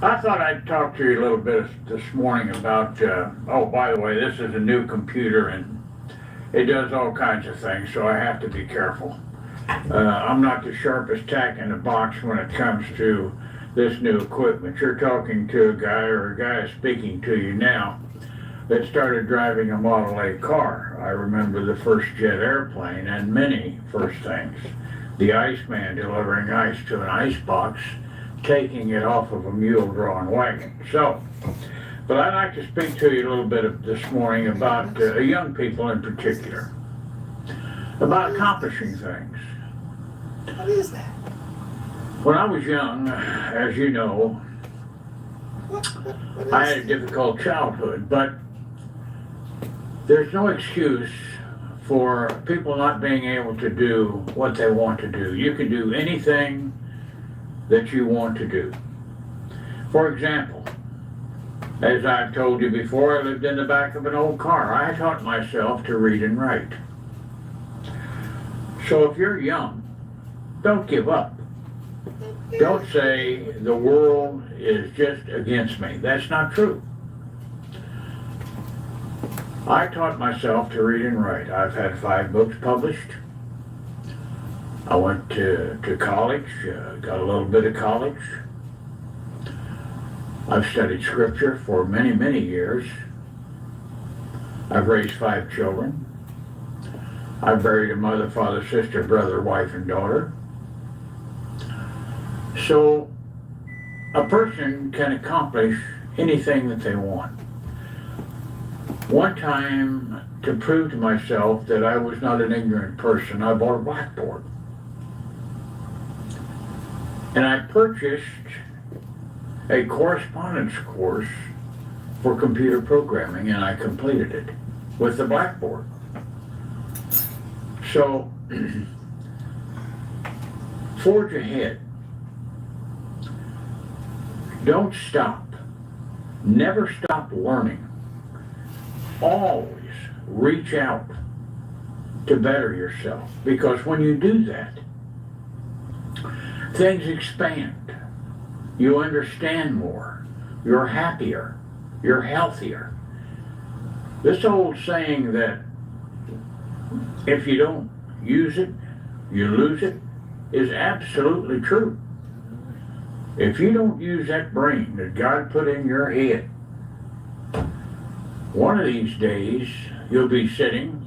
I thought I'd talk to you a little bit this morning about, oh, by the way, this is a new computer and it does all kinds of things, so I have to be careful. I'm not the sharpest tack in the box when it comes to this new equipment. You're talking to a guy, or a guy is speaking to you now, that started driving a Model A car. I remember the first jet airplane and many first things. The Iceman delivering ice to an ice box, taking it off of a mule-drawn wagon. So, but I'd like to speak to you a little bit this morning about young people in particular, about accomplishing things. What is that? When I was young, as you know, I had a difficult childhood, but there's no excuse for people not being able to do what they want to do. You can do anything that you want to do. For example, as I've told you before, I lived in the back of an old car. I taught myself to read and write. So if you're young, don't give up. Don't say the world is just against me. That's not true. I taught myself to read and write. I've had 5 books published. I went to college, got a little bit of college. I've studied scripture for many, many years. I've raised 5 children. I've buried a mother, father, sister, brother, wife, and daughter. So a person can accomplish anything that they want. One time, to prove to myself that I was not an ignorant person, I bought a blackboard. And I purchased a correspondence course for computer programming, and I completed it with the blackboard. So, forge ahead. Don't stop. Never stop learning. Always reach out to better yourself, because when you do that, things expand. You understand more. You're happier. You're healthier. This old saying that if you don't use it, you lose it, is absolutely true. If you don't use that brain that God put in your head, one of these days you'll be sitting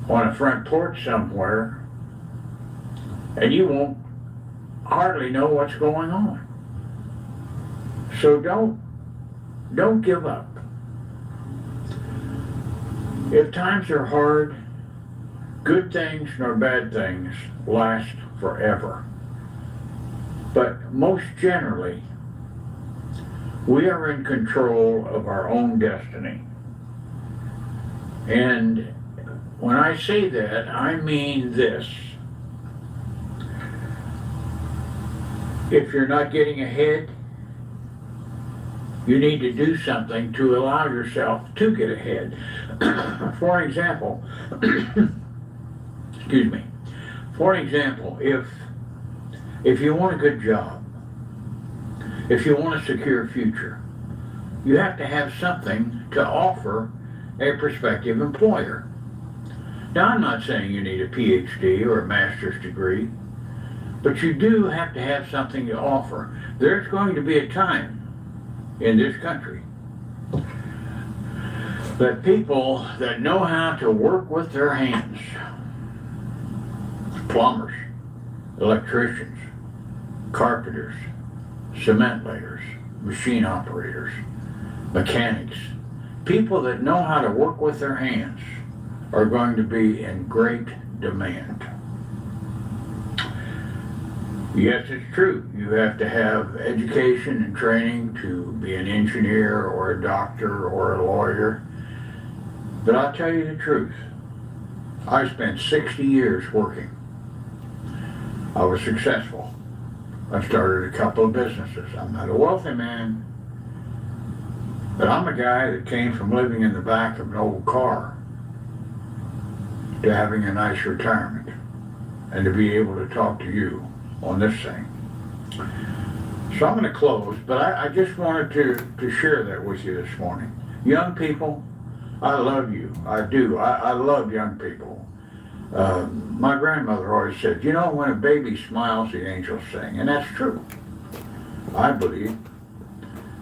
on a front porch somewhere and you won't hardly know what's going on. So don't give up. If times are hard, good things nor bad things last forever. But most generally, we are in control of our own destiny. And when I say that, I mean this. If you're not getting ahead, you need to do something to allow yourself to get ahead. For example, excuse me. For example, if you want a good job, if you want a secure future, you have to have something to offer a prospective employer. Now, I'm not saying you need a PhD or a master's degree, but you do have to have something to offer. There's going to be a time in this country that people that know how to work with their hands, plumbers, electricians, carpenters, cement layers, machine operators, mechanics, people that know how to work with their hands are going to be in great demand. Yes, it's true. You have to have education and training to be an engineer or a doctor or a lawyer. But I'll tell you the truth. I spent 60 years working. I was successful. I started a couple of businesses. I'm not a wealthy man, but I'm a guy that came from living in the back of an old car to having a nice retirement and to be able to talk to you on this thing. So I'm gonna close, but I just wanted to share that with you this morning. Young people, I love you. I do. I love young people. My grandmother always said, you know, when a baby smiles, the angels sing. And that's true, I believe.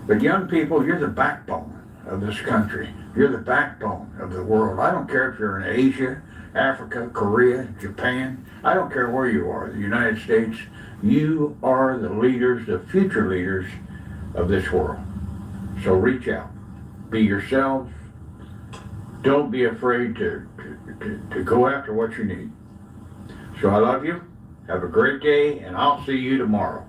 But young people, you're the backbone of this country. You're the backbone of the world. I don't care if you're in Asia, Africa, Korea, Japan. I don't care where you are, the United States. You are the leaders, the future leaders of this world. So reach out. Be yourselves. Don't be afraid to go after what you need. So I love you. Have a great day, and I'll see you tomorrow.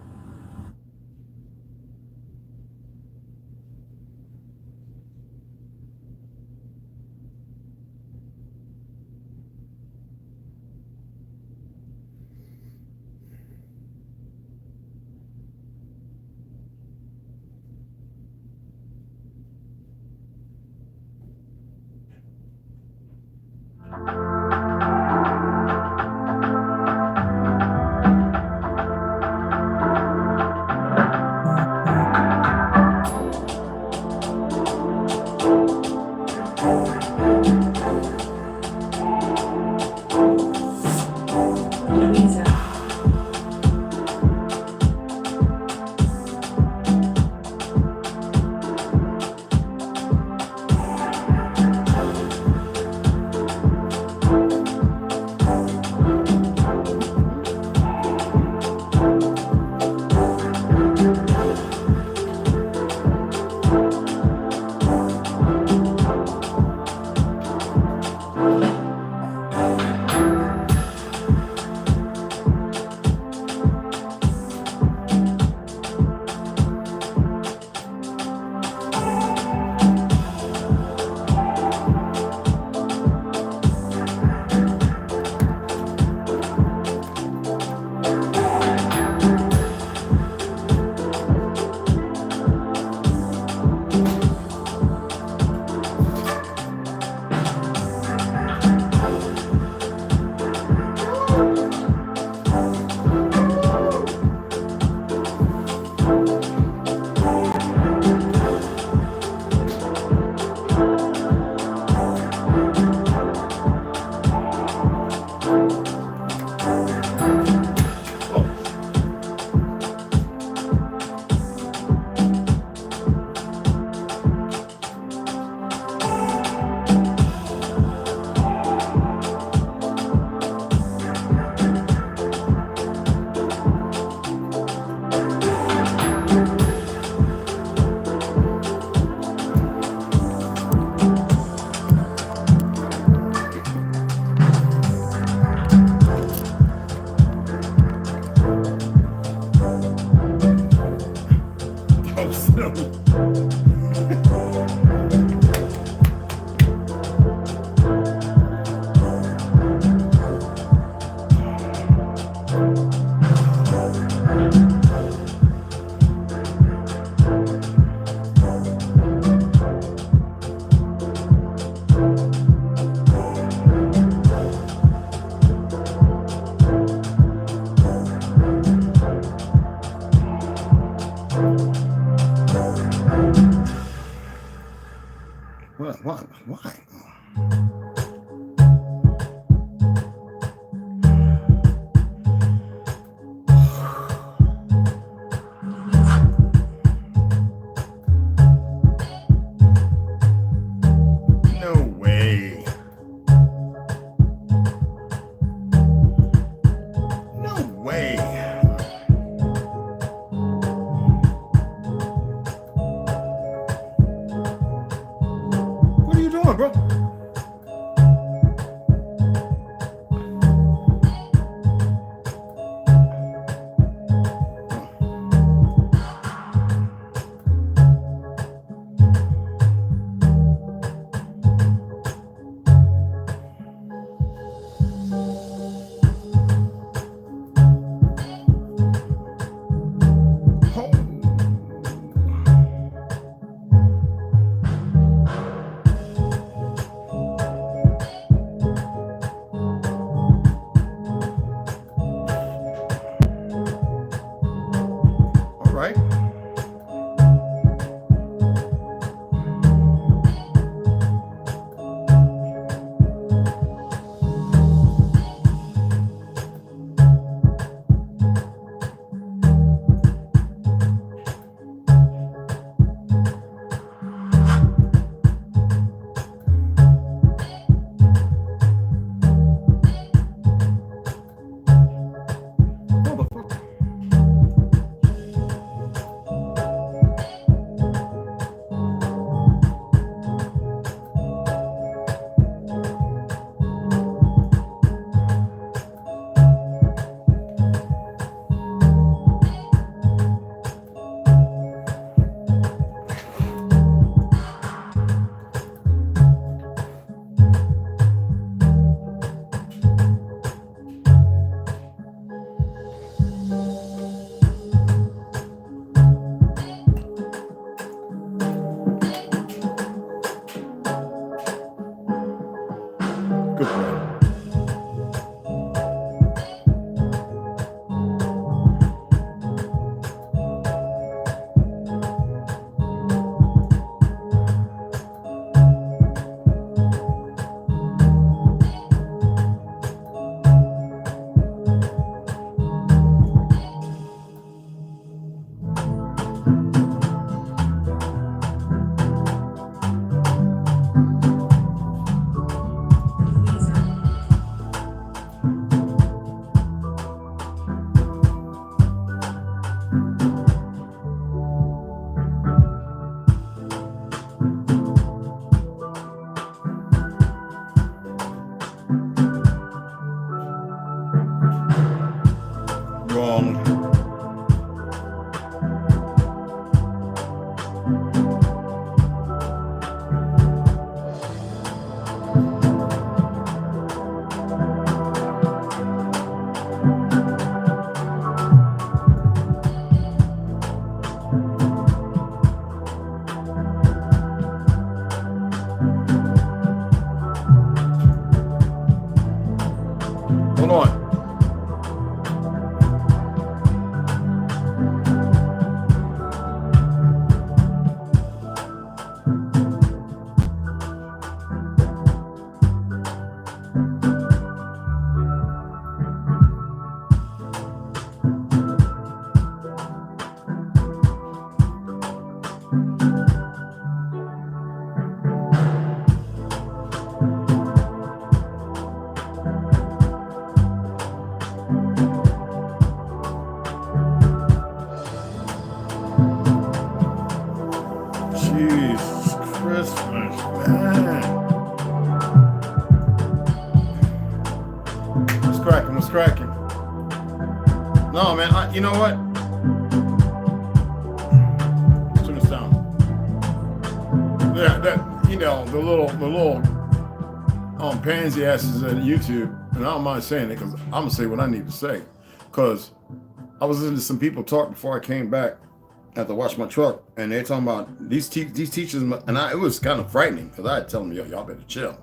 Why? No way. No way. What are you doing, bro? right. Good boy. Wrong. Hold on. Jesus Christmas, man. What's cracking? What's cracking? No, man, you know what? Let's turn this down. Yeah, that, you know, the little pansy asses at YouTube, and I don't mind saying it because I'm gonna say what I need to say. Because I was listening to some people talk before I came back. I had to wash my truck, and they're talking about these teachers, and it was kind of frightening because I had to tell them, yo, y'all better chill.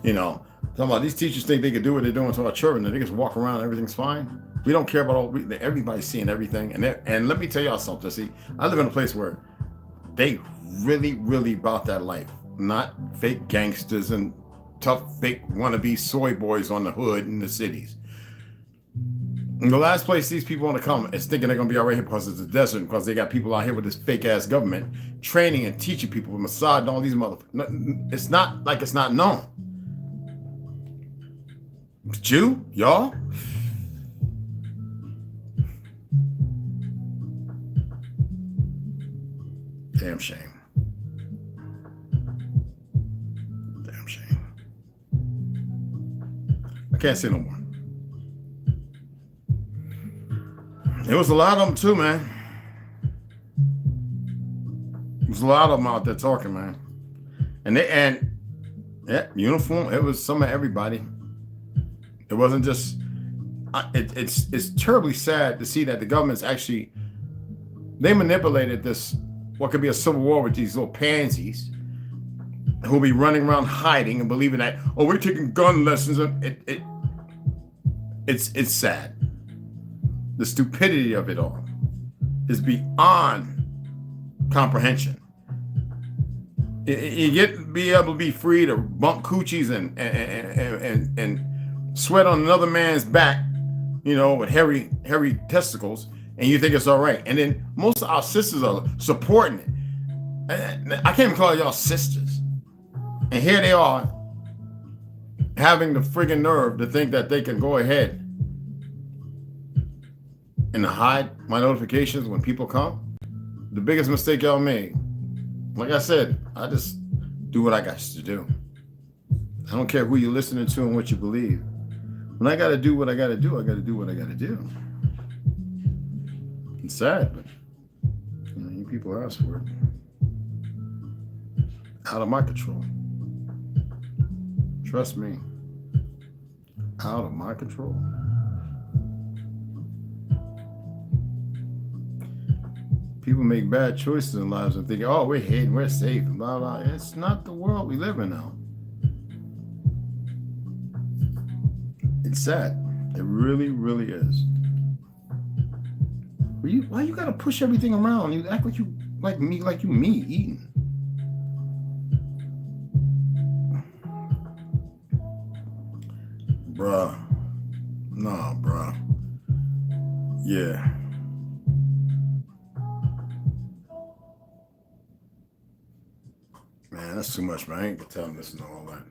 You know, talking about these teachers think they can do what they're doing to our children, and they just walk around and everything's fine. We don't care about everybody's seeing everything. And let me tell y'all something. See, I live in a place where they really, really about that life, not fake gangsters and tough fake wannabe soy boys on the hood in the cities. And the last place these people want to come is thinking they're going to be all right here because it's a desert, because they got people out here with this fake ass government training and teaching people with Mossad and all these motherfuckers. It's not like it's not known. But you, y'all, damn shame. Damn shame. I can't say no more. There was a lot of them too, man. There was a lot of them out there talking, man. And yeah, uniform. It was some of everybody. It wasn't just. It's terribly sad to see that the government's actually, they manipulated this, what could be a civil war with these little pansies who'll be running around hiding and believing that, oh, we're taking gun lessons. It's sad. The stupidity of it all. is beyond comprehension. You get be able to be free to bump coochies and sweat on another man's back, you know, with hairy testicles, and you think it's all right. And then most of our sisters are supporting it. I can't even call y'all sisters. And here they are having the friggin' nerve to think that they can go ahead and hide my notifications when people come. The biggest mistake y'all made. Like I said, I just do what I got to do. I don't care who you're listening to and what you believe. When I got to do what I got to do, I got to do what I got to do. It's sad, but you know, you people ask for it. Out of my control. Trust me. Out of my control. People make bad choices in lives and think, oh, we're hidden, we're safe, and blah, blah. It's not the world we live in now. It's sad. It really, really is. Why you gotta push everything around? You act like you eating. Bruh. Nah, bruh. Yeah. Man, that's too much, man. I ain't gonna tell him this and all that.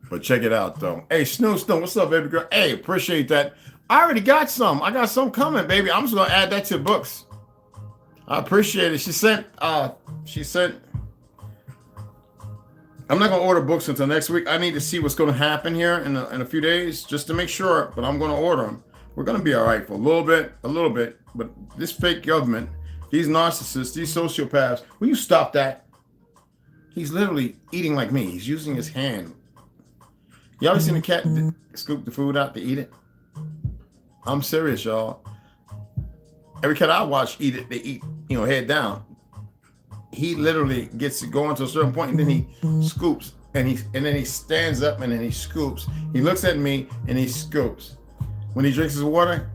But check it out, though. Hey, Snoop, what's up, baby girl? Hey, appreciate that. I already got some. I got some coming, baby. I'm just gonna add that to books. I appreciate it. She sent, I'm not gonna order books until next week. I need to see what's gonna happen here in a few days just to make sure, but I'm gonna order them. We're gonna be all right for a little bit, but this fake government, these narcissists, these sociopaths, will you stop that? He's literally eating like me. He's using his hand. You ever seen a cat scoop the food out to eat it? I'm serious, y'all. Every cat I watch eat it, they eat, you know, head down. He literally gets to go into a certain point and then he scoops and then he stands up and then he scoops. He looks at me and he scoops. When he drinks his water,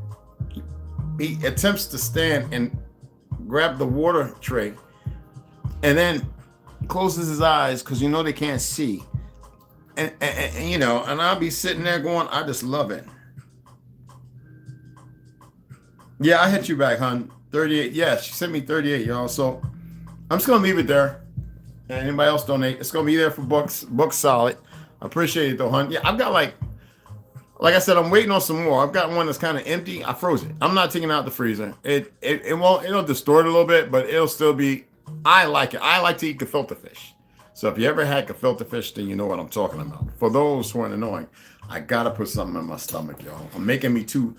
he attempts to stand and grab the water tray and then closes his eyes because you know they can't see. And you know, and I'll be sitting there going, I just love it. Yeah, I hit you back, hon. 38. Yeah, she sent me 38, y'all. So I'm just gonna leave it there. And anybody else donate, it's gonna be there for books solid. I appreciate it though, hon. Yeah, I've got like I said, I'm waiting on some more. I've got one that's kind of empty. I froze it. I'm not taking it out the freezer. It'll distort a little bit, but it'll still be. I like it. I like to eat gefilte fish. So if you ever had gefilte fish, then you know what I'm talking about. For those who aren't annoying, I gotta put something in my stomach, y'all. I'm making me two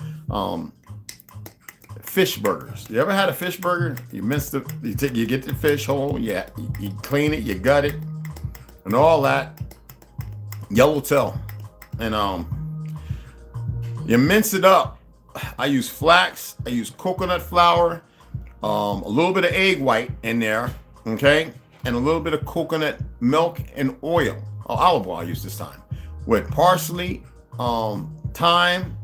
fish burgers. You ever had a fish burger? You get the fish whole, yeah, you clean it, you gut it, and all that. Yellowtail, and you mince it up. I use flax. I use coconut flour. A little bit of egg white in there, okay? And a little bit of coconut milk and oil. Oh, olive oil I use this time. With parsley, thyme,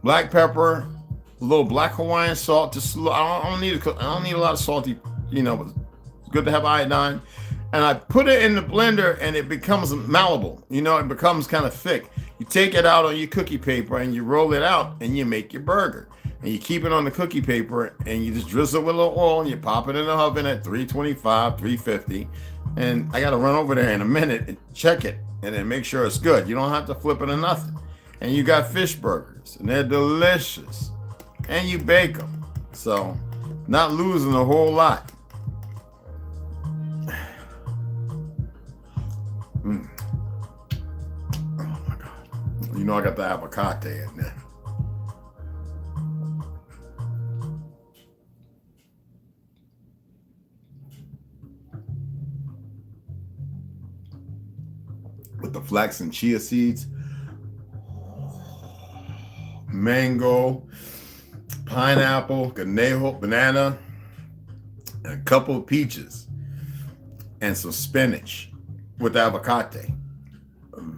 black pepper, a little black Hawaiian salt. I don't need a lot of salty, you know, but it's good to have iodine. And I put it in the blender and it becomes malleable. You know, it becomes kind of thick. You take it out on your cookie paper and you roll it out and you make your burger. And you keep it on the cookie paper and you just drizzle it with a little oil and you pop it in the oven at 325, 350. And I got to run over there in a minute and check it and then make sure it's good. You don't have to flip it or nothing. And you got fish burgers and they're delicious. And you bake them. So not losing a whole lot. Mm. Oh my God. You know I got the avocado in there. With the flax and chia seeds, mango, pineapple, conejo, banana, and a couple of peaches, and some spinach with avocado.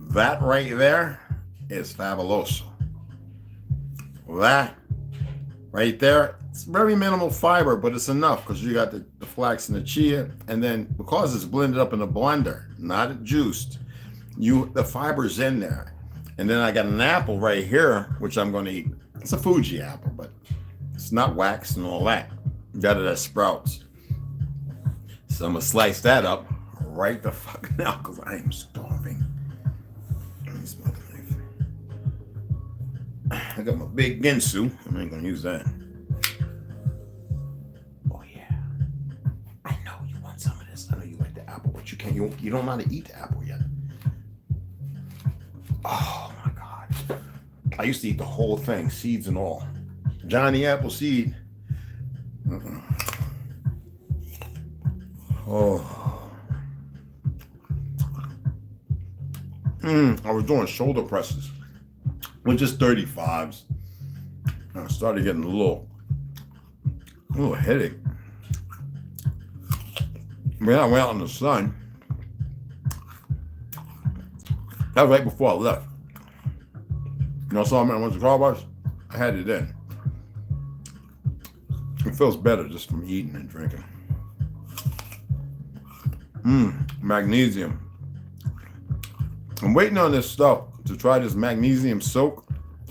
That right there is fabuloso. That right there. It's very minimal fiber, but it's enough because you got the flax and the chia, and then because it's blended up in a blender, not juiced, the fiber's in there. And then I got an apple right here, which I'm going to eat. It's a Fuji apple, but it's not waxed and all that. Got it at Sprouts. So I'm going to slice that up right the fuck now because I am starving. I got my big Ginsu. I ain't going to use that. Oh, yeah. I know you want some of this. I know you like the apple, but you can't. You don't know how to eat the apple yet. Oh, my God. I used to eat the whole thing, seeds and all. Johnny Appleseed. Oh. I was doing shoulder presses with just 35s. I started getting a little headache. When I went out in the sun, that was right before I left. You know, so I went to car wash. I had it in. It feels better just from eating and drinking. Magnesium. I'm waiting on this stuff to try this magnesium soak.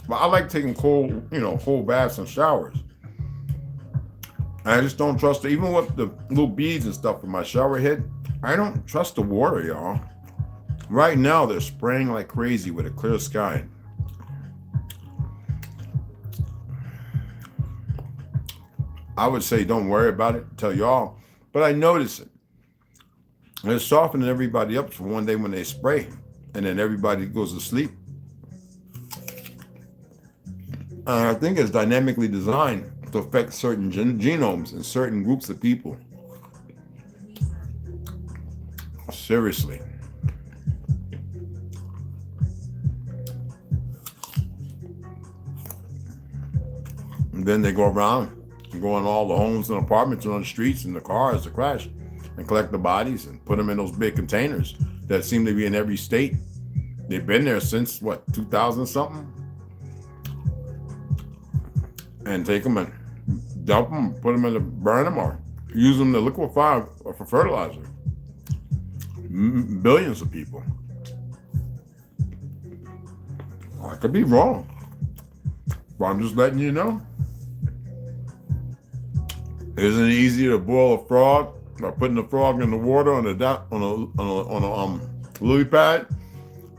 But I like taking cold baths and showers. I just don't trust it. Even with the little beads and stuff in my shower head, I don't trust the water, y'all. Right now, they're spraying like crazy with a clear sky. I would say don't worry about it, tell y'all. But I notice it. They're softening everybody up for one day when they spray. And then everybody goes to sleep. I think it's dynamically designed to affect certain genomes in certain groups of people. Seriously. And then they go around and go in all the homes and apartments and on the streets and the cars to crash and collect the bodies and put them in those big containers that seem to be in every state. They've been there since, 2000 something? And take them and dump them, put them in the, burn them, or use them to liquefy or for fertilizer. Billions of people. I could be wrong, but I'm just letting you know. Isn't it easier to boil a frog by putting the frog in the water on a lily pad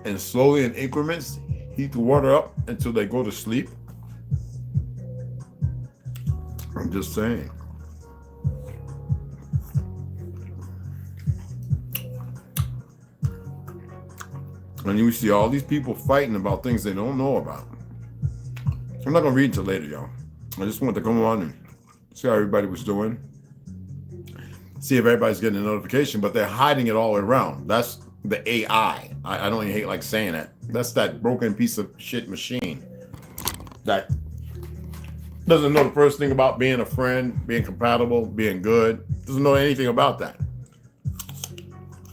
and slowly in increments heat the water up until they go to sleep? I'm just saying. And you see all these people fighting about things they don't know about. I'm not going to read until later, y'all. I just wanted to come on and see how everybody was doing. See if everybody's getting a notification, but they're hiding it all around. That's the AI. I don't even hate like saying that. That's that broken piece of shit machine that doesn't know the first thing about being a friend, being compatible, being good. Doesn't know anything about that.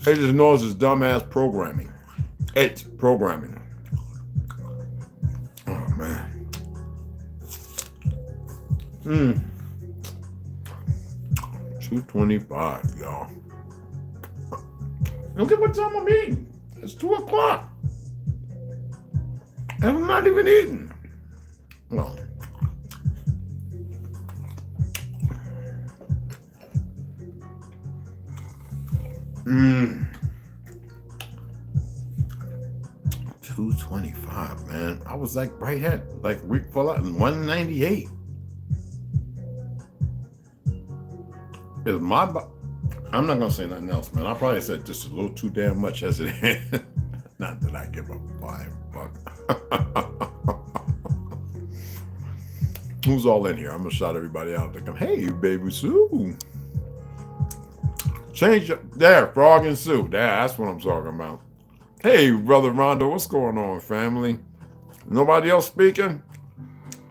It just knows it's dumbass programming. It's programming. Oh, man. 2:25, y'all. Look at what time I'm eating. It's 2 o'clock. And I'm not even eating. Well. $2.25, man. I was like right at Rick full out in 198. Is my I'm not gonna say nothing else, man. I probably said just a little too damn much as it is. Not that I give a $5. Who's all in here? I'm gonna shout everybody out. They come, hey, baby Sue. Change there, Frog and Sue. That's what I'm talking about. Hey, brother Rondo, what's going on, family? Nobody else speaking?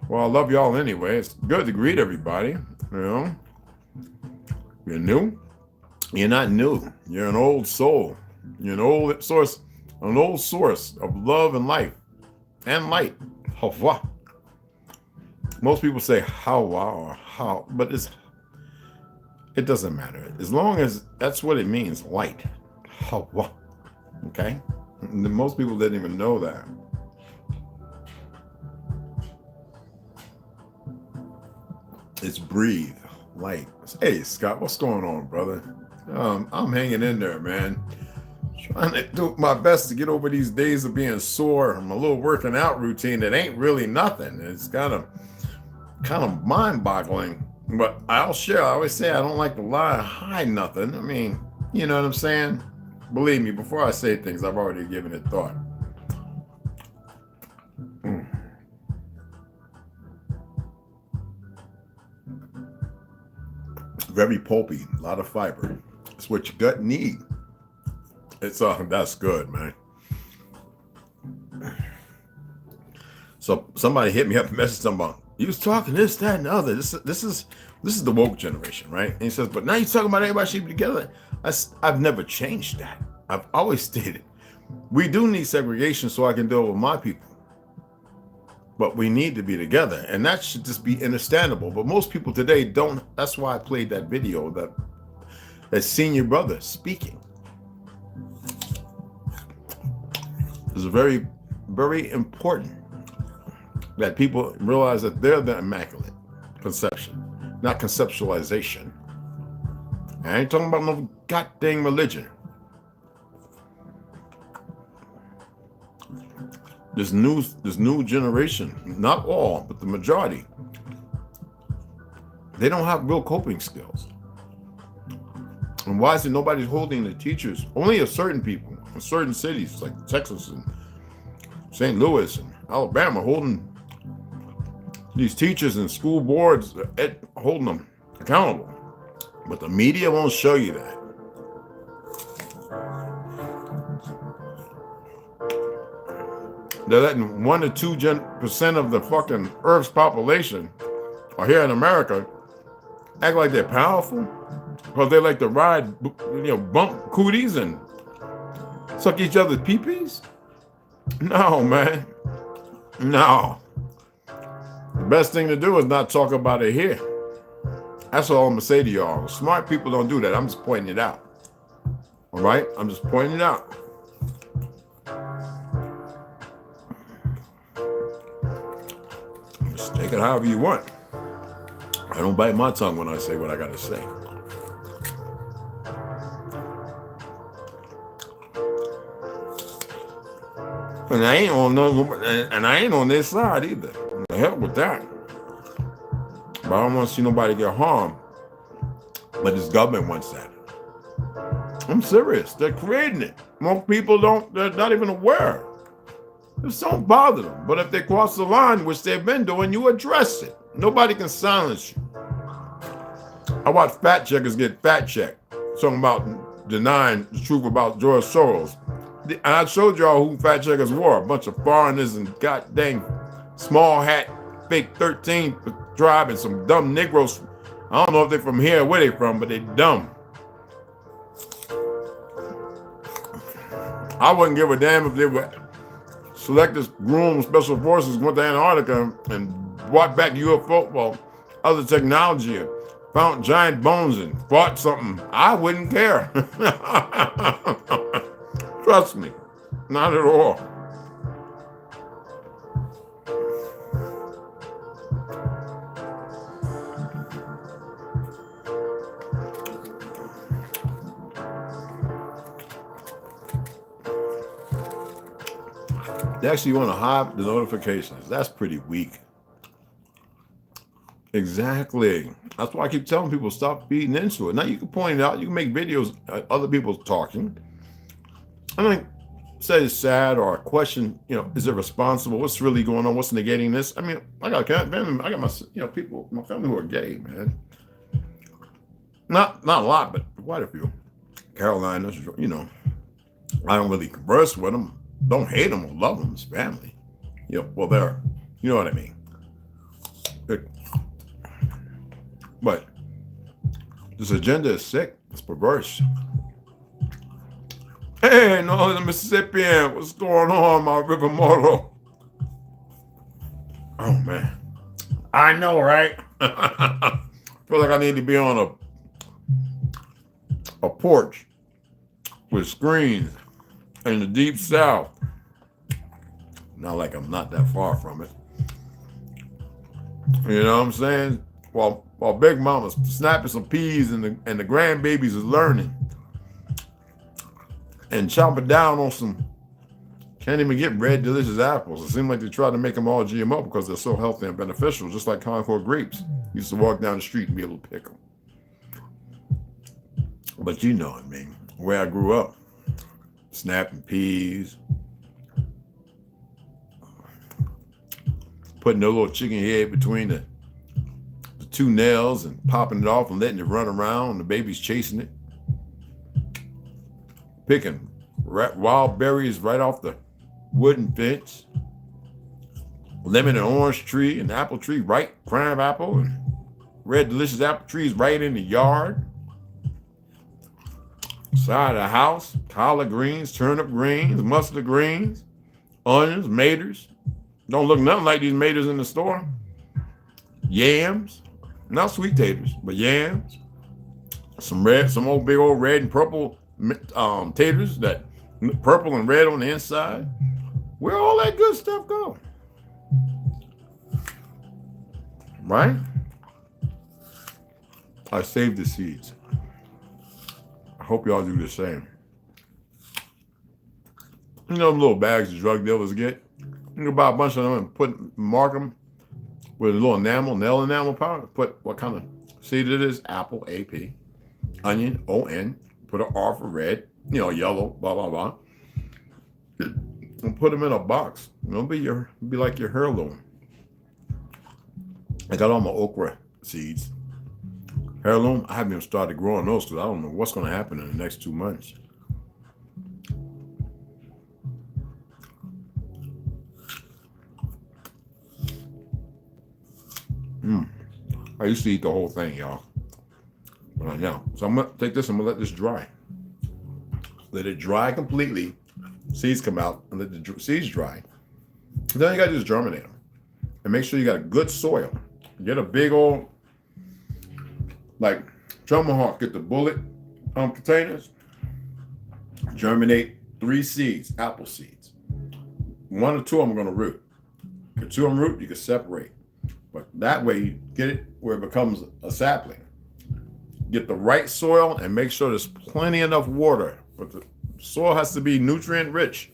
Well, I love y'all anyway. It's good to greet everybody. You know, you're new. You're not new. You're an old soul. You're an old source of love and life and light. Havwah. Most people say Havwah or how, but it doesn't matter. As long as that's what it means, light. Havwah. Okay? And most people didn't even know that. It's breathe, light. Hey, Scott, what's going on, brother? I'm hanging in there, man. Trying to do my best to get over these days of being sore. I'm a little working out routine that ain't really nothing. It's kind of mind-boggling. But I'll share. I always say I don't like to lie or hide nothing. I mean, you know what I'm saying? Believe me, before I say things, I've already given it thought. Very pulpy, a lot of fiber. It's what your gut need. That's good, man. So somebody hit me up and messaged them about, you was talking this, that, and the other. This is the woke generation, right? And he says, but now you're talking about everybody should be together. I've never changed that. I've always stated, we do need segregation so I can deal with my people. But we need to be together, and that should just be understandable. But most people today don't. That's why I played that video, that senior brother speaking. It's very, very important that people realize that they're the immaculate conception, not conceptualization. I ain't talking about no goddamn religion. This new generation, not all, but the majority, they don't have real coping skills. And why is it nobody's holding the teachers? Only a certain people in certain cities like Texas and St. Louis and Alabama holding these teachers and school boards, holding them accountable. But the media won't show you that. They're letting 1 to 2% of the fucking Earth's population, or here in America, act like they're powerful because they like to ride, bump cooties and suck each other's pee-pees. No, man. No. The best thing to do is not talk about it here. That's all I'm gonna say to y'all. Smart people don't do that. I'm just pointing it out. All right? I'm just pointing it out. Just take it however you want. I don't bite my tongue when I say what I gotta say. And I ain't on this side either. The hell with that. But I don't want to see nobody get harmed. But this government wants that. I'm serious. They're creating it. Most people they're not even aware. Just don't bother them. But if they cross the line, which they've been doing, you address it. Nobody can silence you. I watch fact checkers get fact checked, talking about denying the truth about George Soros. And I showed y'all who fact checkers were. A bunch of foreigners and goddamn small hat, fake 13 tribe and some dumb Negroes. I don't know if they're from here or where they from, but they dumb. I wouldn't give a damn if they were selected groom special forces went to Antarctica and brought back UFO, well, other technology and found giant bones and fought something. I wouldn't care. Trust me, not at all. They actually want to hide the notifications. That's pretty weak. Exactly. That's why I keep telling people stop feeding into it. Now you can point it out. You can make videos of other people talking. I mean, say it's sad or question, is it responsible? What's really going on? What's negating this? I mean, I got family, I got my, people, my family who are gay, man. Not a lot, but quite a few. Caroline, I don't really converse with them. Don't hate them or love them. It's family. Well, they're, you know what I mean. But this agenda is sick. It's perverse. Hey, Northern Mississippian, what's going on, my River Moro? Oh, man. I know, right? Feel like I need to be on a porch with screens in the deep south. Not like I'm not that far from it. You know what I'm saying? While Big Mama's snapping some peas and the grandbabies is learning and chomping down on some, can't even get red delicious apples. It seems like they try to make them all GMO because they're so healthy and beneficial, just like Concord grapes. Used to walk down the street and be able to pick them. But you know what I mean, where I grew up, snapping peas, putting the little chicken head between the two nails and popping it off and letting it run around, and the baby's chasing it. Picking wild berries right off the wooden fence. Lemon and orange tree and apple tree, right? Crab apple and red delicious apple trees right in the yard. Side of the house, collard greens, turnip greens, mustard greens, onions, maters. Don't look nothing like these maters in the store. Yams, not sweet taters, but yams. Some old big old red and purple taters, that purple and red on the inside. Where all that good stuff go? Right? I saved the seeds. I hope y'all do the same. You know them little bags the drug dealers get? You can buy a bunch of them and mark them with a little nail enamel powder. Put what kind of seed it is: apple, AP, onion, ON. Put an R for red, yellow, blah blah blah. And put them in a box. It'll be like your heirloom. I got all my okra seeds. Heirloom, I haven't even started growing those because I don't know what's going to happen in the next 2 months. I used to eat the whole thing, y'all. But I know. So I'm going to take this, I'm going to let this dry. Let it dry completely. Seeds come out and let the seeds dry. Then you got to just germinate them. And make sure you got a good soil. Get a big old, like Tomahawk, get the bullet containers. Germinate 3 seeds, apple seeds. 1 or 2 of them are going to root. If 2 of them root, you can separate. But that way you get it where it becomes a sapling. Get the right soil and make sure there's plenty enough water. But the soil has to be nutrient rich.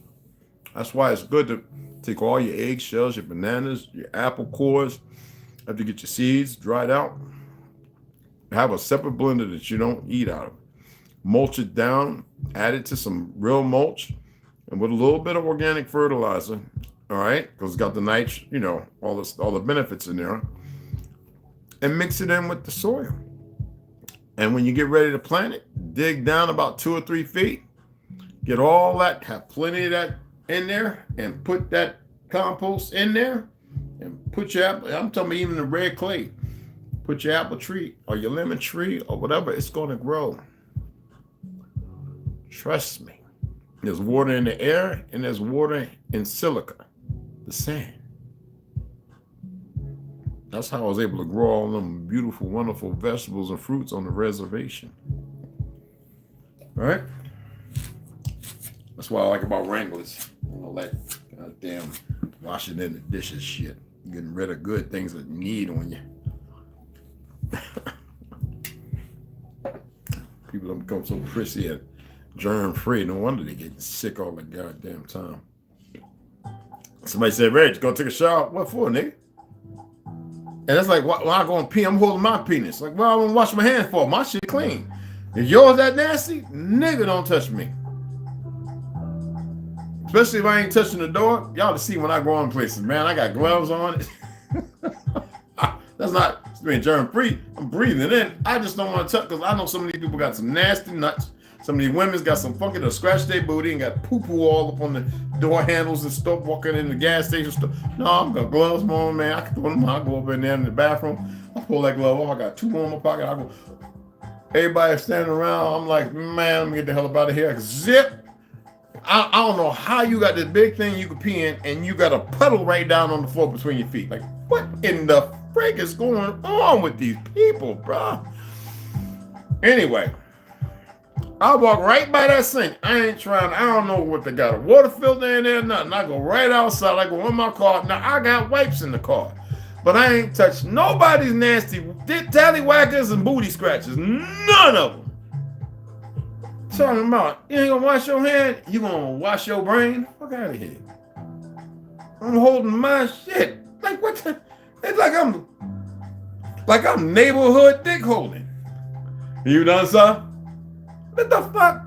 That's why it's good to take all your eggshells, your bananas, your apple cores, after you get your seeds dried out. Have a separate blender that you don't eat out of. Mulch it down, add it to some real mulch, and with a little bit of organic fertilizer, all right, because it's got the all the benefits in there, and mix it in with the soil. And when you get ready to plant it, dig down about 2 or 3 feet, get all that, have plenty of that in there, and put that compost in there, and put your apple, I'm talking about even the red clay, put your apple tree or your lemon tree or whatever, it's going to grow. Trust me. There's water in the air and there's water in silica, the sand. That's how I was able to grow all them beautiful, wonderful vegetables and fruits on the reservation. All right? That's what I like about Wranglers. All that goddamn washing in the dishes shit. Getting rid of good things that you need on you. People don't become so prissy and germ-free. No wonder they get sick all the goddamn time. Somebody said, Reg, go take a shower. What for, nigga? And it's like, when I go and pee, I'm holding my penis. Like, well, I want to wash my hands for. My shit clean. If yours that nasty, nigga, don't touch me. Especially if I ain't touching the door. Y'all to see when I go in places, man. I got gloves on. That's not being germ-free. I'm breathing in. I just don't want to touch because I know some of these people got some nasty nuts. Some of these women's got some funky to scratch their booty and got poo-poo all up on the door handles and stuff, walking in the gas station stuff. No, I'm got gloves on, man. I can throw them on. I go up in there in the bathroom. I pull that glove off. I got 2 more in my pocket. I go. Everybody standing around. I'm like, man, let me get the hell up out of here. Zip. I don't know how you got this big thing you can pee in and you got a puddle right down on the floor between your feet. Like, what in the frick is going on with these people, bro? Anyway, I walk right by that sink. I don't know what they got, a water filter in there, nothing. I go right outside. I go in my car. Now, I got wipes in the car. But I ain't touched nobody's nasty tallywhackers and booty scratches. None of them. Talking about, you ain't gonna wash your hand, you gonna wash your brain? Fuck out of here. I'm holding my shit. Like what the, it's like I'm neighborhood dick holding. You done, sir? What the fuck?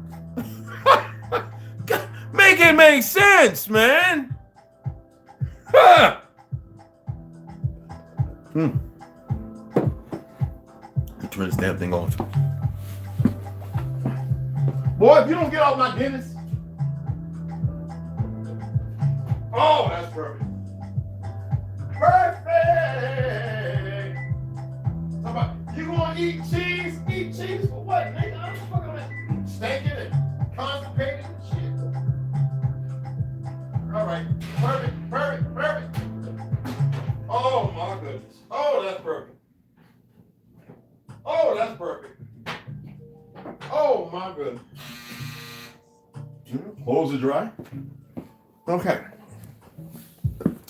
Make it make sense, man. Huh. Turn this damn thing off. Boy, if you don't get off my Guinness. Oh, that's perfect. Perfect. How about, you gonna eat cheese? Eat cheese for what, nigga? I'm fucking stinking and constipated and shit. All right. Perfect, perfect, perfect. Oh, my goodness. Oh, that's perfect. Oh, that's perfect. Oh, my goodness. Clothes are dry. Okay.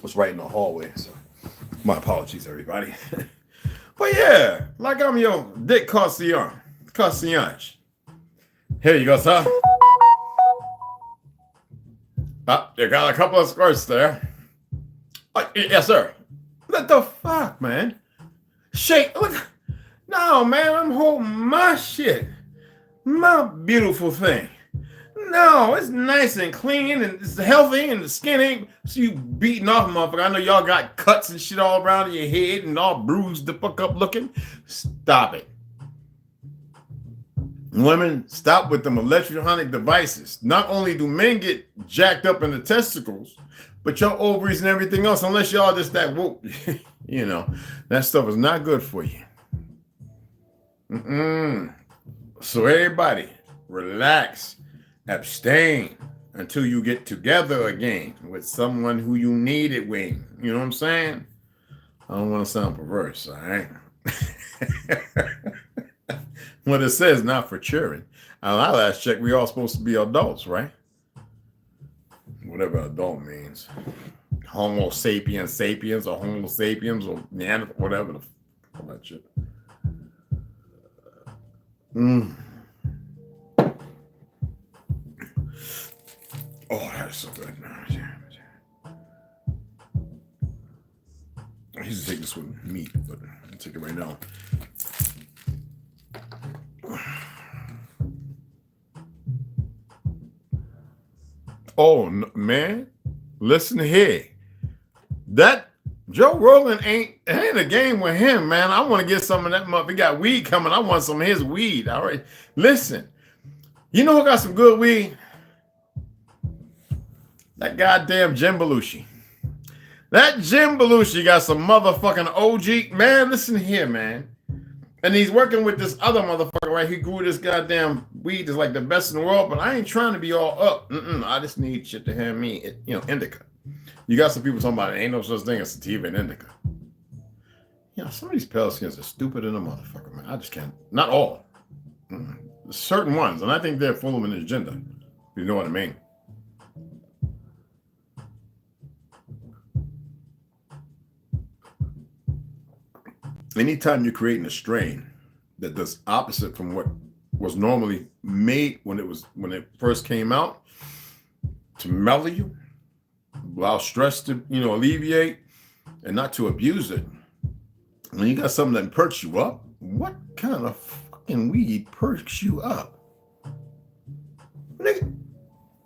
It's right in the hallway, so my apologies, everybody. But yeah, like I'm your dick concierge. Here you go, sir. You got a couple of skirts there. Yes, sir. What the fuck, man? Shake. Look. No, man, I'm holding my shit. My beautiful thing. No, it's nice and clean and it's healthy and the skin ain't so you beating off, motherfucker. I know y'all got cuts and shit all around your head and all bruised the fuck up looking. Stop it. Women, stop with them electronic devices. Not only do men get jacked up in the testicles, but your ovaries and everything else, unless y'all just that woke, you know, that stuff is not good for you. So everybody, relax, abstain until you get together again with someone who you need it with. You know what I'm saying? I don't want to sound perverse, all right? What it says, not for children. Our last check, we all supposed to be adults, right? Whatever adult means. Homo sapiens sapiens or Homo sapiens or Neanderthal, whatever the fuck that shit. Oh, that's so good. I used to take this with meat, but I'll take it right now. Oh, man, listen here. That Joe Rogan ain't a game with him, man. I want to get some of that muff. He got weed coming. I want some of his weed. All right. Listen, you know who got some good weed? That goddamn Jim Belushi. That Jim Belushi got some motherfucking OG. Man, listen here, man. And he's working with this other motherfucker, right? He grew this goddamn weed that's like the best in the world, but I ain't trying to be all up. I just need shit to have me, indica. You got some people talking about it ain't no such thing as sativa and indica. You know, some of these pale skins are stupid in a motherfucker, man. I just can't. Not all. Certain ones, and I think they're full of an agenda. You know what I mean? Anytime you're creating a strain that does opposite from what was normally made when it first came out, to mellow you, allow stress to alleviate, and not to abuse it. When you got something that perks you up, what kind of fucking weed perks you up? Nigga,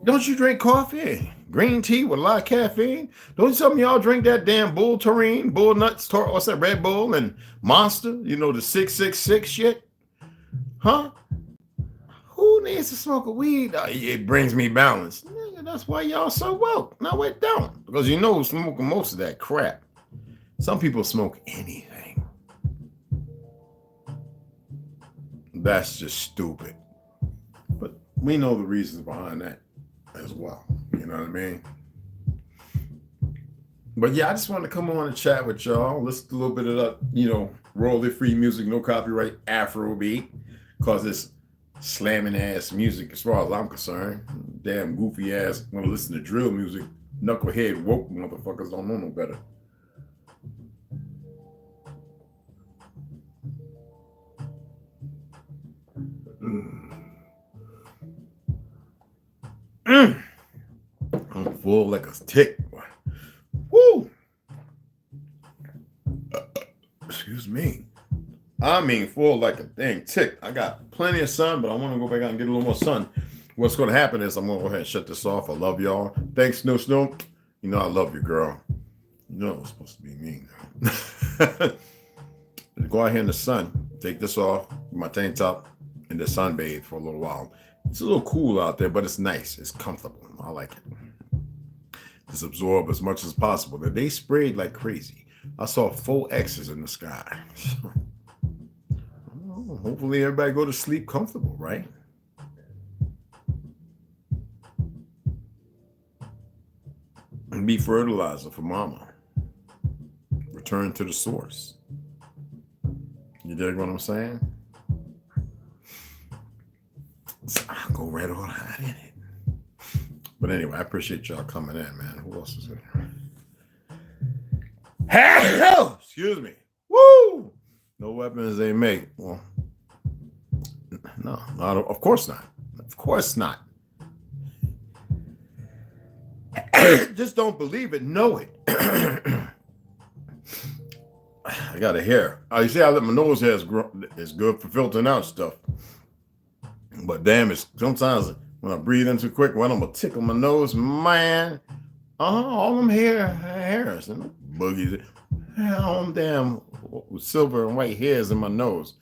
don't you drink coffee? Green tea with a lot of caffeine? Don't some of y'all drink that damn Bull Taurine, Bull Nuts, what's that, Red Bull and Monster? The 666 shit? Huh? Who needs to smoke a weed? It brings me balance. Nigga, that's why y'all so woke. No, it don't. Because who's smoking most of that crap. Some people smoke anything. That's just stupid. But we know the reasons behind that as well. You know what I mean? But yeah, I just wanted to come on and chat with y'all. Listen to a little bit of that, royalty-free music, no copyright Afro beat, cause it's slamming ass music as far as I'm concerned. Damn goofy ass want to listen to drill music. Knucklehead woke motherfuckers don't know no better. I'm full like a tick. Woo! Excuse me. I mean, full like a dang tick. I got plenty of sun, but I want to go back out and get a little more sun. What's going to happen is I'm going to go ahead and shut this off. I love y'all. Thanks, Snow Snow. You know I love you, girl. You know it was supposed to be me. Go out here in the sun. Take this off, my tank top, and the sunbathe for a little while. It's a little cool out there, but it's nice. It's comfortable. I like it. Just absorb as much as possible. They sprayed like crazy. I saw 4 X's in the sky. Hopefully everybody go to sleep comfortable, right? And be fertilizer for mama. Return to the source. You dig what I'm saying? So I'll go right on hot in it. But anyway, I appreciate y'all coming in, man. Who else is in here? Excuse me. Woo! No weapons they make. Well, no, of course not. Of course not. Just don't believe it. Know it. I got a hair. You see, I let my nose hair is good for filtering out stuff. But damn, it's sometimes when I breathe in too quick, when I'm gonna tickle my nose, man. All them hairs and boogies. All them damn silver and white hairs in my nose.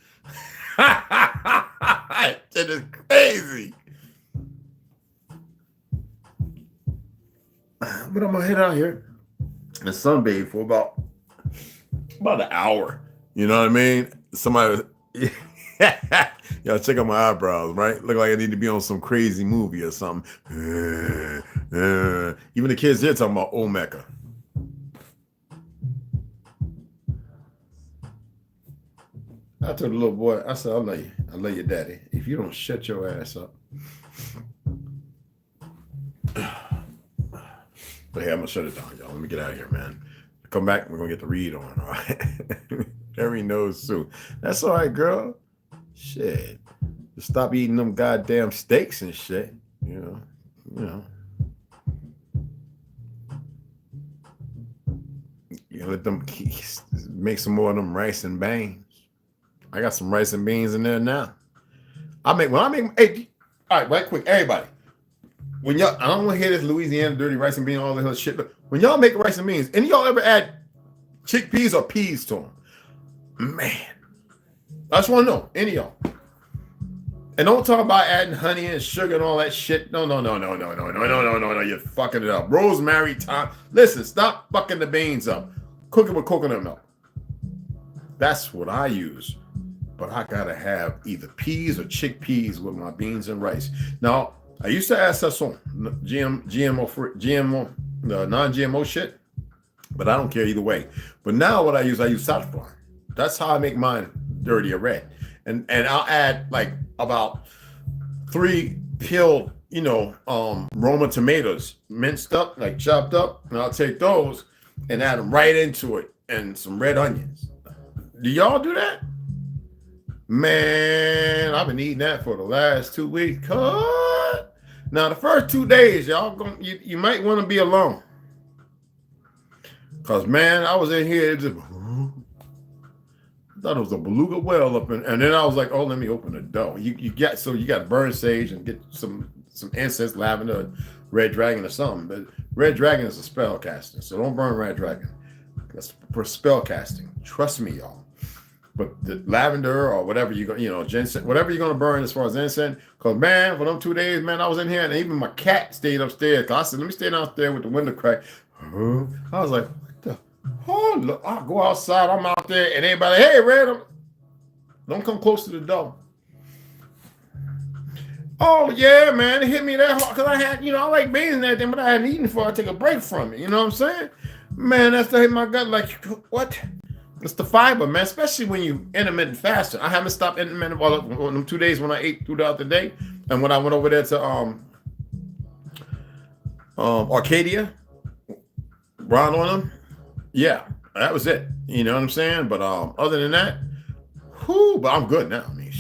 That is crazy. But I'm gonna head out here and sunbathe for about an hour. You know what I mean? Somebody, y'all check out my eyebrows, right? Look like I need to be on some crazy movie or something. Even the kids here talking about Omeka. I told the little boy, I said, I love you, daddy. If you don't shut your ass up. But hey, I'm gonna shut it down, y'all. Let me get out of here, man. Come back, we're gonna get the read on, all right? Every knows soon. That's all right, girl. Shit. Just stop eating them goddamn steaks and shit. You know. You let them make some more of them rice and beans. I got some rice and beans in there now. Hey, all right, right quick, everybody. When y'all, I don't want to hear this Louisiana dirty rice and beans, all that other shit, but when y'all make rice and beans, any y'all ever add chickpeas or peas to them? Man, I just want to know, any of y'all. And don't talk about adding honey and sugar and all that shit. No. You're fucking it up. Rosemary, thyme. Listen, stop fucking the beans up. Cook it with coconut milk. That's what I use. But I gotta have either peas or chickpeas with my beans and rice. Now, I used to ask us on GMO, non-GMO shit, but I don't care either way. But now what I use saffron. That's how I make mine dirty or red. And I'll add like about 3 peeled, Roma tomatoes, minced up, like chopped up, and I'll take those and add them right into it and some red onions. Do y'all do that? Man, I've been eating that for the last 2 weeks. Now the first 2 days, you might want to be alone. Cause man, I was in here, I thought it was a beluga whale up in, and then I was like, oh, let me open the door. You got to burn sage and get some incense, lavender, red dragon or something. But red dragon is a spell casting, so don't burn red dragon. That's for spell casting. Trust me, y'all. But the lavender or whatever ginseng, whatever you're gonna burn as far as incense, cause man, for them 2 days, man, I was in here and even my cat stayed upstairs. Cause I said, let me stay downstairs with the window crack. I was like, what the? Oh, look, I'll go outside. I'm out there, and everybody, hey, Red, don't come close to the door. Oh yeah, man, it hit me that hard because I had, I like beans and everything, but I hadn't eaten before I take a break from it. You know what I'm saying? Man, that's hit my gut. Like, what? It's the fiber, man. Especially when you intermittent fasting. I haven't stopped intermittent on them 2 days when I ate throughout the day, and when I went over there to Arcadia, Ron on them. Yeah, that was it. You know what I'm saying? But other than that, but I'm good now. I mean,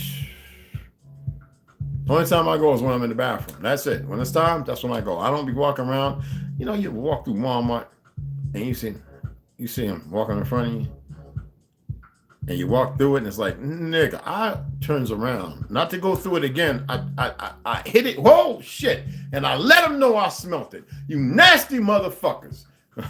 the only time I go is when I'm in the bathroom. That's it. When it's time, that's when I go. I don't be walking around. You know, you walk through Walmart and you see him walking in front of you. And you walk through it and it's like, nigga, I turns around. Not to go through it again. I hit it. Whoa, shit. And I let him know I smelt it. You nasty motherfuckers.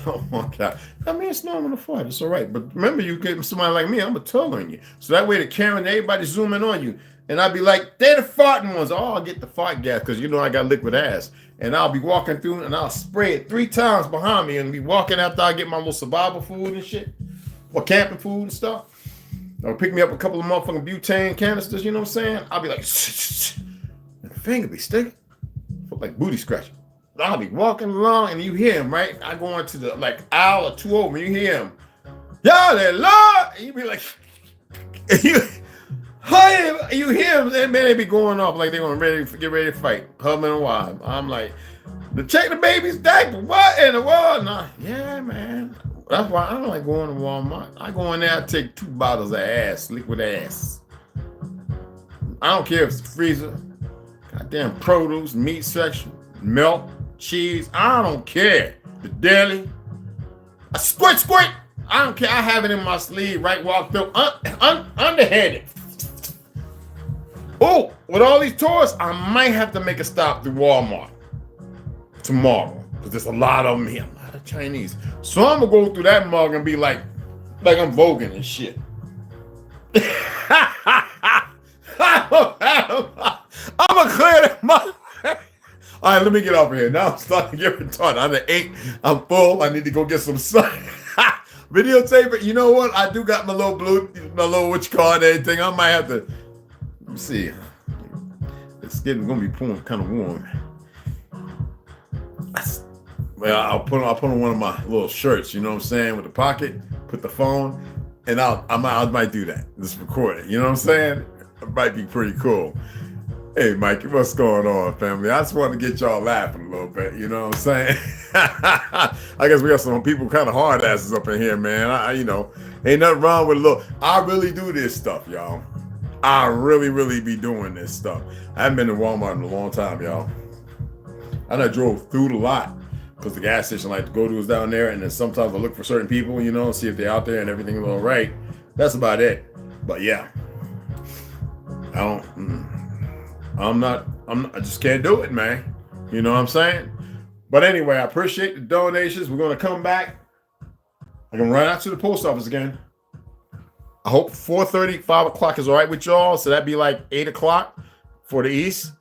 Oh my God. I mean, it's normal to fart. It's all right. But remember, you get somebody like me, I'm going to tell on you. So that way the camera and everybody zooming on you. And I'll be like, they're the farting ones. Oh, I'll get the fart gas because you know I got liquid ass. And I'll be walking through and I'll spray it 3 times behind me and be walking after I get my little survival food and shit. Or camping food and stuff. Or pick me up a couple of motherfucking butane canisters, you know what I'm saying? I'll be like, and the finger be sticking. Like booty scratching. I'll be walking along and you hear him, right? I go into the like aisle or 2 over, you hear him. Y'all there, Lord! And you be like, you hear him, and man, they be going off like they want to get ready to fight. Husband and wife. I'm like, to check the baby's diaper. What in the world? Nah, yeah, man. That's why I don't like going to Walmart. I go in there, I take 2 bottles of ass, liquid ass. I don't care if it's the freezer, goddamn produce, meat section, milk, cheese. I don't care. The deli. I squirt. I don't care. I have it in my sleeve, right? Walk through, underhanded. Oh, with all these tours, I might have to make a stop through Walmart tomorrow because there's a lot of them here. Chinese. So I'm gonna go through that mug and be like I'm voguing and shit. I'm gonna clear that mug. All right, let me get off of here. Now I'm starting to get retarded. I'm at 8. I'm full. I need to go get some sun. Videotape it. You know what? I do got my little what you call it, everything. I might have to. Let me see. It's gonna be kind of warm. Well, I'll put on one of my little shirts, you know what I'm saying, with the pocket, put the phone, and I might do that. Just record it, you know what I'm saying? It might be pretty cool. Hey, Mikey, what's going on, family? I just want to get y'all laughing a little bit, you know what I'm saying? I guess we got some people kind of hard asses up in here, man. Ain't nothing wrong with a little. I really do this stuff, y'all. I really be doing this stuff. I haven't been to Walmart in a long time, y'all. I done drove through the lot. Because the gas station I like to go to is down there, and then sometimes I look for certain people, see if they're out there and everything's all right. That's about it. But yeah, I just can't do it, man. You know what I'm saying? But anyway, I appreciate the donations. We're gonna come back. I'm gonna run out to the post office again. I hope 4:30, 5 o'clock is all right with y'all. So that'd be like 8 o'clock for the East.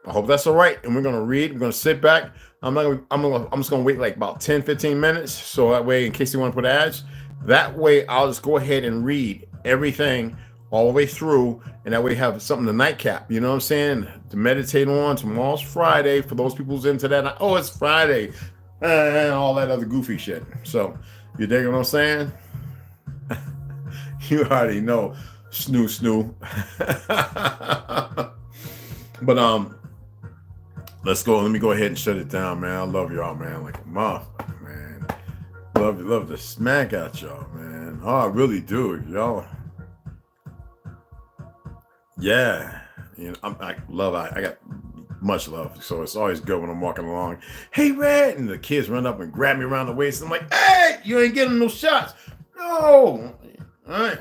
I hope that's all right. And we're gonna read. We're gonna sit back. I'm just gonna wait like about 10, 15 minutes. So that way, in case you want to put ads, that way I'll just go ahead and read everything all the way through. And that way have something to nightcap, you know what I'm saying? To meditate on. Tomorrow's Friday for those people who's into that. Oh, it's Friday. And all that other goofy shit. So you dig what I'm saying? You already know. Snoo. But let's go. Let me go ahead and shut it down, man. I love y'all, man. Like a motherfucker, man. Love to smack at y'all, man. Oh, I really do, y'all. Yeah. I got much love. So it's always good when I'm walking along. Hey, Red. And the kids run up and grab me around the waist. I'm like, hey, you ain't getting no shots. No. All right.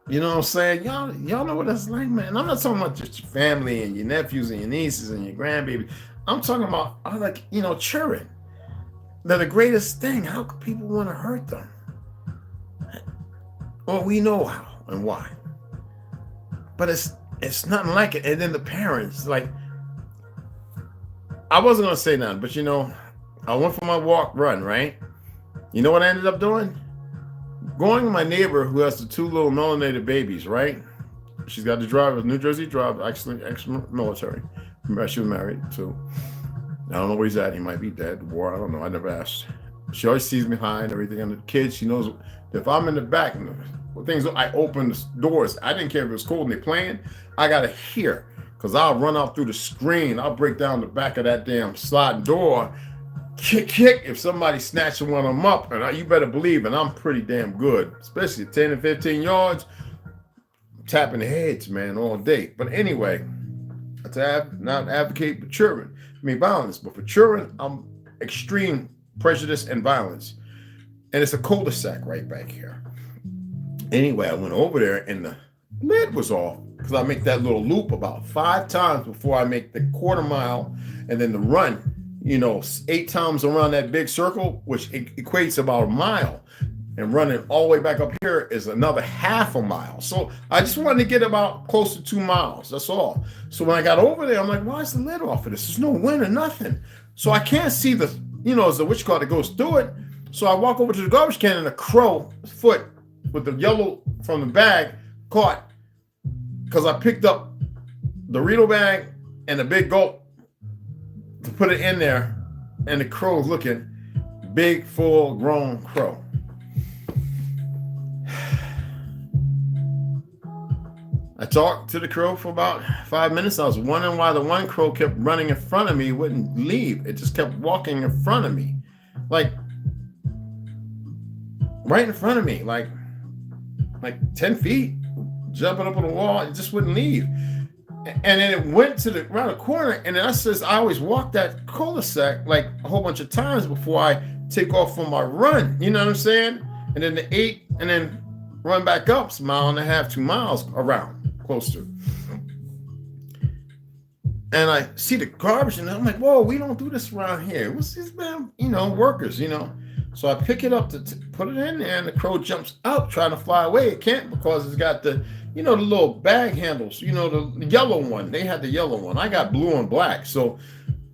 You know what I'm saying? Y'all know what that's like, man. I'm not talking about just your family and your nephews and your nieces and your grandbaby. I'm talking about, children. They're the greatest thing. How could people want to hurt them? Well, we know how and why. But it's nothing like it. And then the parents, like, I wasn't going to say nothing, but I went for my run, right? You know what I ended up doing? Going to my neighbor who has the 2 little melanated babies, right? She's got the driver, New Jersey driver, actually ex-military. She was married too. I don't know where he's at. He might be dead. War, I don't know. I never asked. She always sees me high and everything. And the kid, she knows if I'm in the back, things I open the doors. I didn't care if it was cold and they're playing. I gotta hear, because I'll run out through the screen. I'll break down the back of that damn sliding door. Kick if somebody snatching one of them up, and you better believe, and I'm pretty damn good, especially 10 and 15 yards, tapping the heads, man, all day. But anyway, not advocate for children. I mean violence, but for children, I'm extreme prejudice and violence. And it's a cul-de-sac right back here. Anyway, I went over there and the lid was off, because I make that little loop about 5 times before I make the quarter mile, and then the run, 8 times around that big circle, which equates about a mile, and running all the way back up here is another half a mile. So I just wanted to get about close to 2 miles. That's all. So when I got over there, I'm like, why is the lid off of this? There's no wind or nothing. So I can't see the, there's a witch card that goes through it. So I walk over to the garbage can, and a crow foot with the yellow from the bag caught, because I picked up the Dorito bag and a big gulp to put it in there, and the crow was looking big, full grown crow. I talked to the crow for about 5 minutes. I was wondering why the one crow kept running in front of me, wouldn't leave. It just kept walking in front of me, like right in front of me, like 10 feet, jumping up on the wall. It just wouldn't leave. And then it went to around the corner, and then I always walk that cul-de-sac like a whole bunch of times before I take off on my run. You know what I'm saying? And then the 8, and then run back up, it's a mile and a half, 2 miles around, close to. And I see the garbage, and I'm like, whoa, we don't do this around here. What's this, man? Workers, So I pick it up to put it in there, and the crow jumps up trying to fly away. It can't, because it's got the, the little bag handles, the yellow one. They had the yellow one. I got blue and black. So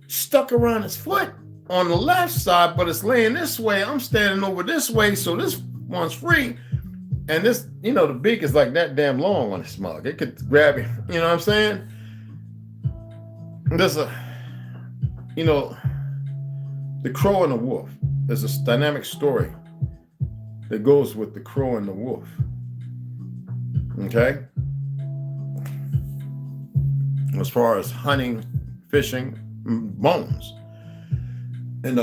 stuck around its foot on the left side, but it's laying this way. I'm standing over this way, so this one's free. And this, the beak is like that damn long on this mug. It could grab you, you know what I'm saying? There's a, the crow and the wolf. There's a dynamic story that goes with the crow and the wolf. Okay? As far as hunting, fishing, bones. And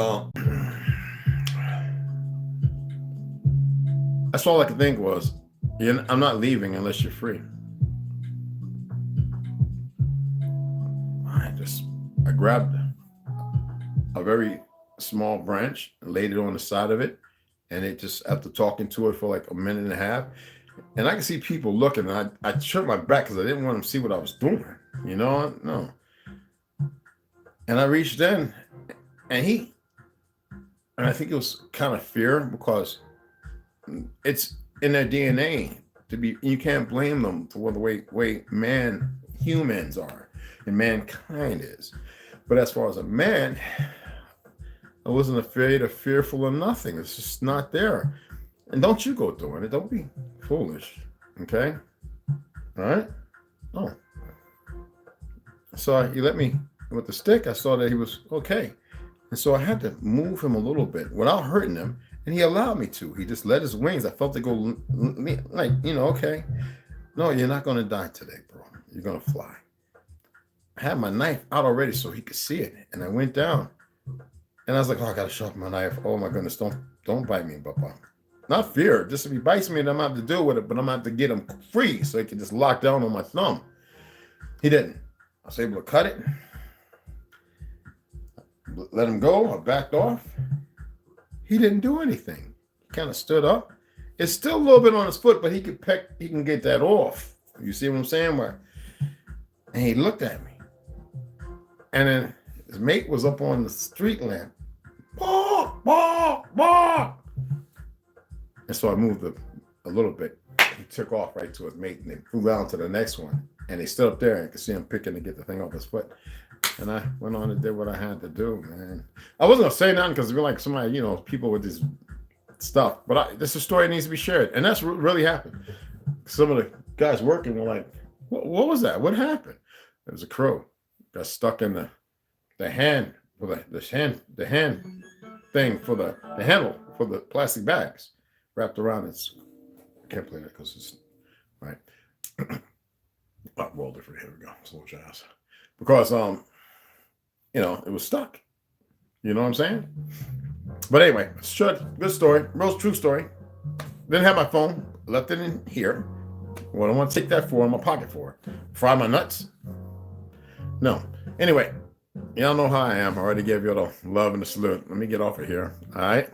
that's all I could think was, I'm not leaving unless you're free. I grabbed a very small branch, laid it on the side of it, and it just, after talking to it for like a minute and a half, and I could see people looking, and I turned my back because I didn't want them to see what I was doing, no. And I reached in, and I think it was kind of fear, because it's in their DNA to be, you can't blame them for the way humans are and mankind is. But as far as a man, I wasn't afraid or fearful of nothing. It's just not there. And don't you go doing it. Don't be foolish. Okay? All right? Oh. So he let me with the stick. I saw that he was okay. And so I had to move him a little bit without hurting him. And he allowed me to. He just let his wings. I felt it go like, okay. No, you're not going to die today, bro. You're going to fly. I had my knife out already so he could see it. And I went down. And I was like, oh, I got to sharpen my knife. Oh, my goodness. Don't bite me, Papa. Not fear. Just if he bites me, then I'm going to have to deal with it. But I'm going to have to get him free so he can just lock down on my thumb. He didn't. I was able to cut it. Let him go. I backed off. He didn't do anything. He kind of stood up. It's still a little bit on his foot, but he can get that off. You see what I'm saying? And he looked at me. And then his mate was up on the street lamp. Bark, bark, bark. And so I moved a little bit. He took off right to his mate, and they flew down to the next one. And they stood up there, and I could see him picking to get the thing off his foot. And I went on and did what I had to do, man. I wasn't going to say nothing because we're like somebody, people with this stuff. But this is a story that needs to be shared. And that's what really happened. Some of the guys working were like, what was that? What happened? It was a crow. Got stuck in the hand thing thing for the handle for the plastic bags wrapped around its. I can't play that because it's right. Oh, roll different. Here we go. Slow jazz. Because it was stuck. You know what I'm saying? But anyway, good story. Real true story. Didn't have my phone. Left it in here. What I want to take that for in my pocket for? Fry my nuts? No. Anyway, y'all know how I am. I already gave you the love and the salute. Let me get off of here. All right.